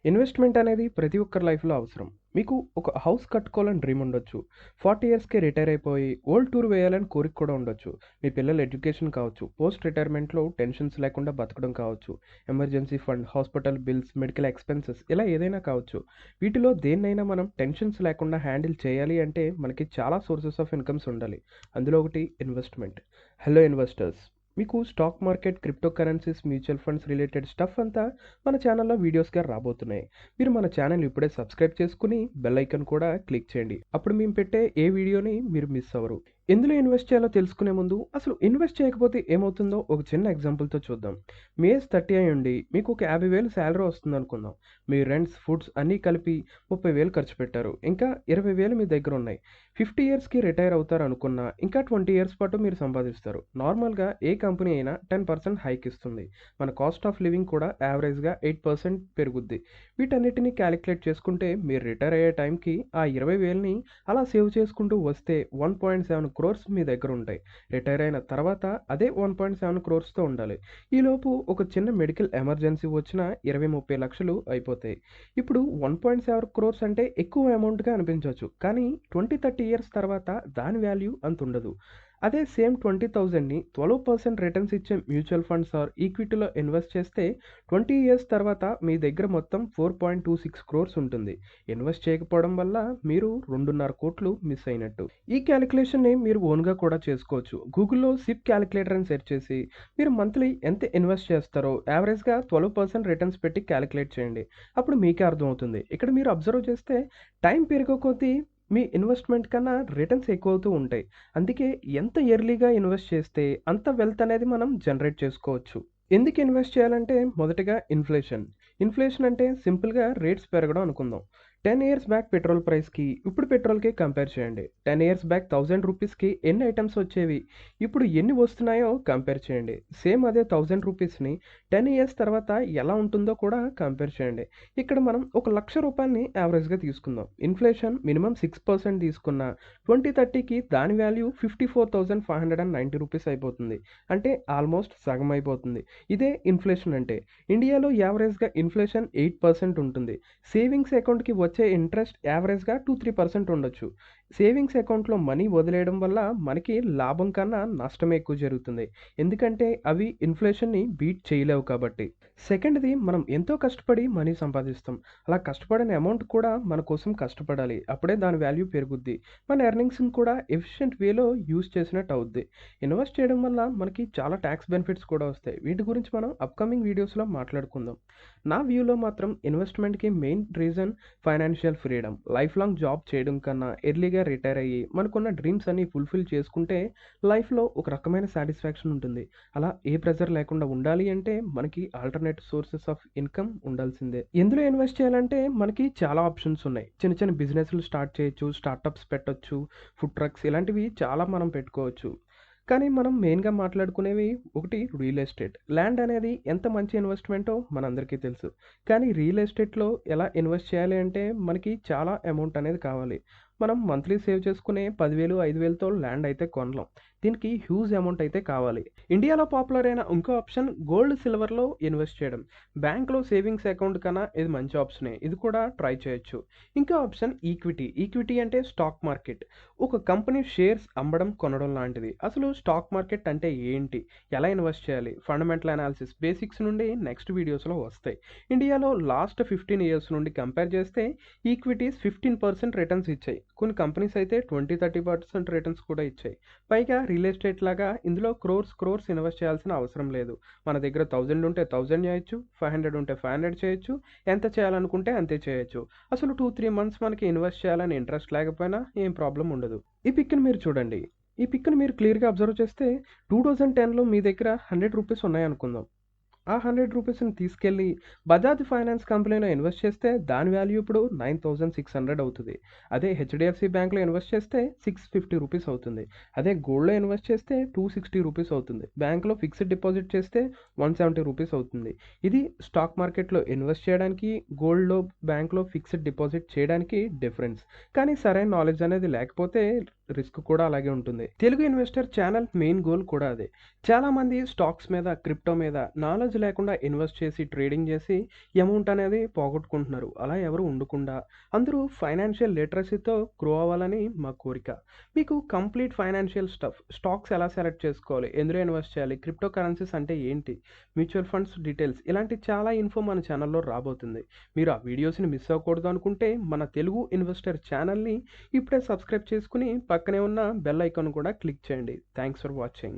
Investment అనేది ప్రతి ఒక్కరి లైఫ్‌లో అవసరం. మీకు ఒక హౌస్ కట్టుకోవాలని డ్రీమ్ ఉండొచ్చు. 40 ఇయర్స్‌కే రిటైర్ అయిపోయి వరల్డ్ టూర్ వేయాలని కోరిక కూడా ఉండొచ్చు. మీ పిల్లల ఎడ్యుకేషన్ కావచ్చు, పోస్ట్ రిటైర్మెంట్‌లో టెన్షన్స్ లేకుండా బతకడం కావచ్చు, emergency fund, hospital bills, medical expenses ఇలా ఏదైనా కావచ్చు. వీటిలో దేన్నైనా మనం టెన్షన్స్ లేకుండా హ్యాండిల్ చేయాలి అంటే మనకి చాలా సోర్సెస్ ఆఫ్ ఇన్‌కమ్స్ ఉండాలి. అందులో ఒకటి ఇన్వెస్ట్‌మెంట్. Hello investors. మీకు stock market, crypto currencies, mutual funds related stuff అంతా మన ఛానల్లో వీడియోస్‌గా రాబోతున్నాయి. మీరు మన ఛానల్ ఇప్పుడే సబ్స్క్రైబ్ చేసుకొని బెల్ ఐకాన్ కూడా క్లిక్ చేయండి. అప్పుడు మేము పెట్టే ఏ వీడియోని మీరు మిస్ అవ్వరు. ఎందులో ఇన్వెస్ట్ చేయాలో తెలుసుకునే ముందు అసలు ఇన్వెస్ట్ చేయకపోతే ఏమవుతుందో ఒక చిన్న ఎగ్జాంపుల్‌తో చూద్దాం. మీ ఏజ్ 30 అయ్యుండి మీకు ఒక 50,000 సాలరీ వస్తుందనుకుందాం. మీ రెంట్స్, ఫుడ్స్ అన్నీ కలిపి 30,000 ఖర్చు పెట్టారు. ఇంకా 20,000 మీ దగ్గర ఉన్నాయి. 50 ఇయర్స్‌కి రిటైర్ అవుతారనుకున్నా ఇంకా 20 ఇయర్స్ పాటు మీరు సంపాదిస్తారు. నార్మల్‌గా ఏ కంపెనీ అయినా 10% హైక్ ఇస్తుంది. మన కాస్ట్ ఆఫ్ లివింగ్ కూడా యావరేజ్‌గా 8% పెరుగుద్ది. వీటన్నిటిని క్యాలిక్యులేట్ చేసుకుంటే మీరు రిటైర్ అయ్యే టైంకి ఆ 20,000ని అలా సేవ్ చేసుకుంటూ వస్తే 1.7 క్రోర్స్ మీ దగ్గర ఉంటాయి. రిటైర్ అయిన తర్వాత అదే 1.7 క్రోర్స్‌తో ఉండాలి. ఈలోపు ఒక చిన్న మెడికల్ ఎమర్జెన్సీ వచ్చినా 20, 30 లక్షలు అయిపోతాయి. ఇప్పుడు 1.7 క్రోర్స్ అంటే ఎక్కువ అమౌంట్‌గా అనిపించొచ్చు. కానీ 20, 30 ఇయర్స్ తర్వాత దాని వాల్యూ అంతుండదు. అదే సేమ్ 20,000ని 12% రిటర్న్స్ ఇచ్చే మ్యూచువల్ ఫండ్స్ ఆర్ ఈక్విటీలో ఇన్వెస్ట్ చేస్తే 20 ఇయర్స్ తర్వాత మీ దగ్గర మొత్తం 4.26 క్రోర్స్ ఉంటుంది. ఇన్వెస్ట్ చేయకపోవడం వల్ల మీరు 2.5 కోట్లు మిస్ అయినట్టు. ఈ క్యాలిక్యులేషన్‌ని మీరు ఓన్‌గా కూడా చేసుకోవచ్చు. గూగుల్‌లో సిప్ క్యాలిక్యులేటర్ అని సెర్చ్ చేసి మీరు మంత్లీ ఎంత ఇన్వెస్ట్ చేస్తారో యావరేజ్‌గా 12% రిటర్న్స్ పెట్టి క్యాలిక్యులేట్ చేయండి. అప్పుడు మీకే అర్థమవుతుంది. ఇక్కడ మీరు అబ్జర్వ్ చేస్తే టైం పెరిగే కొద్దీ మీ ఇన్వెస్ట్‌మెంట్ కన్నా రిటర్న్స్ ఎక్కువవుతూ ఉంటాయి. అందుకే ఎంత ఎర్లీగా ఇన్వెస్ట్ చేస్తే అంత వెల్త్ అనేది మనం జనరేట్ చేసుకోవచ్చు. ఎందుకు ఇన్వెస్ట్ చేయాలంటే మొదటగా ఇన్ఫ్లేషన్. ఇన్ఫ్లేషన్ అంటే సింపుల్‌గా రేట్స్ పెరగడం అనుకుందాం. 10 ఇయర్స్ బ్యాక్ పెట్రోల్ ప్రైస్‌కి, ఇప్పుడు పెట్రోల్‌కి కంపేర్ చేయండి. 10 ఇయర్స్ బ్యాక్ రూ. 1000కి ఎన్ని ఐటెమ్స్ వచ్చేవి? ఇప్పుడు ఎన్ని వస్తున్నాయో కంపేర్ చేయండి. సేమ్ అదే రూ. 1000ని 10 ఇయర్స్ తర్వాత ఎలా ఉంటుందో కూడా కంపేర్ చేయండి. ఇక్కడ మనం ఒక రూ. 1,00,000ని యావరేజ్‌గా తీసుకుందాం. ఇన్ఫ్లేషన్ మినిమమ్ 6% తీసుకున్న 2030కి దాని వాల్యూ రూ. 54,590 అయిపోతుంది. అంటే ఆల్మోస్ట్ సగం అయిపోతుంది. ఇదే ఇన్ఫ్లేషన్ అంటే. ఇండియాలో యావరేజ్‌గా ఇన్ఫ్లేషన్ 8% ఉంటుంది. సేవింగ్స్ అకౌంట్‌కి వచ్చే ఇంట్రెస్ట్ యావరేజ్‌గా 2-3% ఉండొచ్చు. సేవింగ్స్ అకౌంట్‌లో మనీ వదిలేయడం వల్ల మనకి లాభం కన్నా నష్టమే ఎక్కువ జరుగుతుంది. ఎందుకంటే అవి ఇన్ఫ్లేషన్‌ని బీట్ చేయలేవు కాబట్టి. సెకండ్‌ది మనం ఎంతో కష్టపడి మనీ సంపాదిస్తాం. అలా కష్టపడిన అమౌంట్ కూడా మన కోసం కష్టపడాలి. అప్పుడే దాని వాల్యూ పెరుగుద్ది. మన ఎర్నింగ్స్‌ని కూడా ఎఫిషియెంట్ వేలో యూజ్ చేసినట్టు అవుద్ది. ఇన్వెస్ట్ చేయడం వల్ల మనకి చాలా టాక్స్ బెనిఫిట్స్ కూడా వస్తాయి. వీటి గురించి మనం అప్‌కమింగ్ వీడియోస్‌లో మాట్లాడుకుందాం. నా వ్యూలో మాత్రం ఇన్వెస్ట్‌మెంట్‌కి main reason financial freedom. Life long job చేయడం కన్నా ఎర్లీగా రిటైర్ అయ్యి మనకున్న డ్రీమ్స్ అన్ని ఫుల్‌ఫిల్ చేసుకుంటే లైఫ్‌లో ఒక రకమైన సాటిస్ఫాక్షన్ ఉంటుంది. అలా ఏ ప్రెషర్ లేకుండా ఉండాలి అంటే మనకి ఆల్టర్‌నేట్ సోర్సెస్ ఆఫ్ ఇన్‌కమ్ ఉండాల్సిందే. ఎందులో ఇన్వెస్ట్ చేయాలంటే మనకి చాలా ఆప్షన్స్ ఉన్నాయి. చిన్న చిన్న బిజినెస్‌లు స్టార్ట్ చేయొచ్చు, స్టార్టప్స్ పెట్టొచ్చు, ఫుడ్ ట్రక్స్ ఇలాంటివి చాలా మనం పెట్టుకోవచ్చు. కానీ మనం మెయిన్‌గా మాట్లాడుకునేవి ఒకటి రియల్ ఎస్టేట్. ల్యాండ్ అనేది ఎంత మంచి ఇన్వెస్ట్‌మెంటో మనందరికీ తెలుసు. కానీ రియల్ ఎస్టేట్‌లో ఎలా ఇన్వెస్ట్ చేయాలి అంటే మనకి చాలా అమౌంట్ అనేది కావాలి. మనం మంత్లీ సేవ్ చేసుకునే 10,000, 5,000తో ల్యాండ్ అయితే కొనలేం. దీనికి హ్యూజ్ అమౌంట్ అయితే కావాలి. ఇండియాలో పాపులర్ అయిన ఇంకో ఆప్షన్ గోల్డ్, సిల్వర్‌లో ఇన్వెస్ట్ చేయడం. బ్యాంక్‌లో సేవింగ్స్ అకౌంట్ కన్నా ఇది మంచి ఆప్షనే. ఇది కూడా ట్రై చేయొచ్చు. ఇంకో ఆప్షన్ ఈక్విటీ. ఈక్విటీ అంటే స్టాక్ మార్కెట్. ఒక కంపెనీ షేర్స్ అమ్మడం, కొనడం లాంటిది. అసలు స్టాక్ మార్కెట్ అంటే ఏంటి? ఎలా ఇన్వెస్ట్ చేయాలి? ఫండమెంటల్ అనాలిసిస్ బేసిక్స్ నుండి నెక్స్ట్ వీడియోస్‌లో వస్తాయి. ఇండియాలో లాస్ట్ 15 ఇయర్స్ నుండి కంపేర్ చేస్తే ఈక్విటీస్ 15% రిటర్న్స్ ఇచ్చాయి. కొన్ని కంపెనీస్ అయితే 20, 30% రిటర్న్స్ కూడా ఇచ్చాయి. పైగా రియల్ ఎస్టేట్ లాగా ఇందులో క్రోర్స్ ఇన్వెస్ట్ చేయాల్సిన అవసరం లేదు. మన దగ్గర 1000 ఉంటే 1000 చేయొచ్చు, 500 ఉంటే 500 చేయొచ్చు, ఎంత చేయాలనుకుంటే అంతే చేయొచ్చు. అసలు 2, 3 మంత్స్ మనకి ఇన్వెస్ట్ చేయాలని ఇంట్రెస్ట్ లేకపోయినా ఏం ప్రాబ్లమ్ ఉండదు. ఈ పిక్‌ని మీరు చూడండి. ఈ పిక్‌ని మీరు క్లియర్‌గా అబ్జర్వ్ చేస్తే 2010లో మీ దగ్గర రూ. 100 ఉన్నాయనుకుందాం. ఆ రూ. 100ని తీసుకెళ్ళి బజాజ్ ఫైనాన్స్ కంపెనీలో ఇన్వెస్ట్ చేస్తే దాని వాల్యూ ఇప్పుడు 9,600 అవుతది. అదే హెచ్‌డిఎఫ్‌సి బ్యాంక్‌లో ఇన్వెస్ట్ చేస్తే రూ. 650 అవుతుంది. అదే గోల్డ్‌లో ఇన్వెస్ట్ చేస్తే రూ. 260 అవుతుంది. బ్యాంక్‌లో ఫిక్స్డ్ డిపాజిట్ చేస్తే రూ. 170 అవుతుంది. ఇది స్టాక్ మార్కెట్‌లో ఇన్వెస్ట్ చేయడానికి, గోల్డ్‌లో, బ్యాంక్‌లో ఫిక్స్డ్ డిపాజిట్ చేయడానికి డిఫరెన్స్. కానీ సరైన నాలెడ్జ్ అనేది లేకపోతే రిస్క్ కూడా అలాగే ఉంటుంది. Telugu investor channel main goal కూడా అదే. చాలామంది స్టాక్స్ మీద, క్రిప్టో మీద నాలెడ్జ్ లేకుండా ఇన్వెస్ట్ చేసి, ట్రేడింగ్ చేసి అమౌంట్ అనేది పోగొట్టుకుంటున్నారు. అలా ఎవరు ఉండకుండా అందరూ ఫైనాన్షియల్ లిటరసీతో గ్రో అవ్వాలని మా కోరిక. మీకు కంప్లీట్ ఫైనాన్షియల్ స్టాక్స్ ఎలా సెలెక్ట్ చేసుకోవాలి, ఎందులో ఇన్వెస్ట్ చేయాలి, క్రిప్టో కరెన్సీస్ అంటే ఏంటి, మ్యూచువల్ ఫండ్స్ డీటెయిల్స్ ఇలాంటి చాలా ఇన్ఫో మన ఛానల్లో రాబోతుంది. మీరు ఆ వీడియోస్ని మిస్ అవ్వకూడదు అనుకుంటే మన తెలుగు ఇన్వెస్టర్ ఛానల్ని ఇప్పుడే సబ్స్క్రైబ్ చేసుకుని పక్కనే ఉన్న బెల్ ఐకాన్ కూడా క్లిక్ చేయండి. Thanks for watching.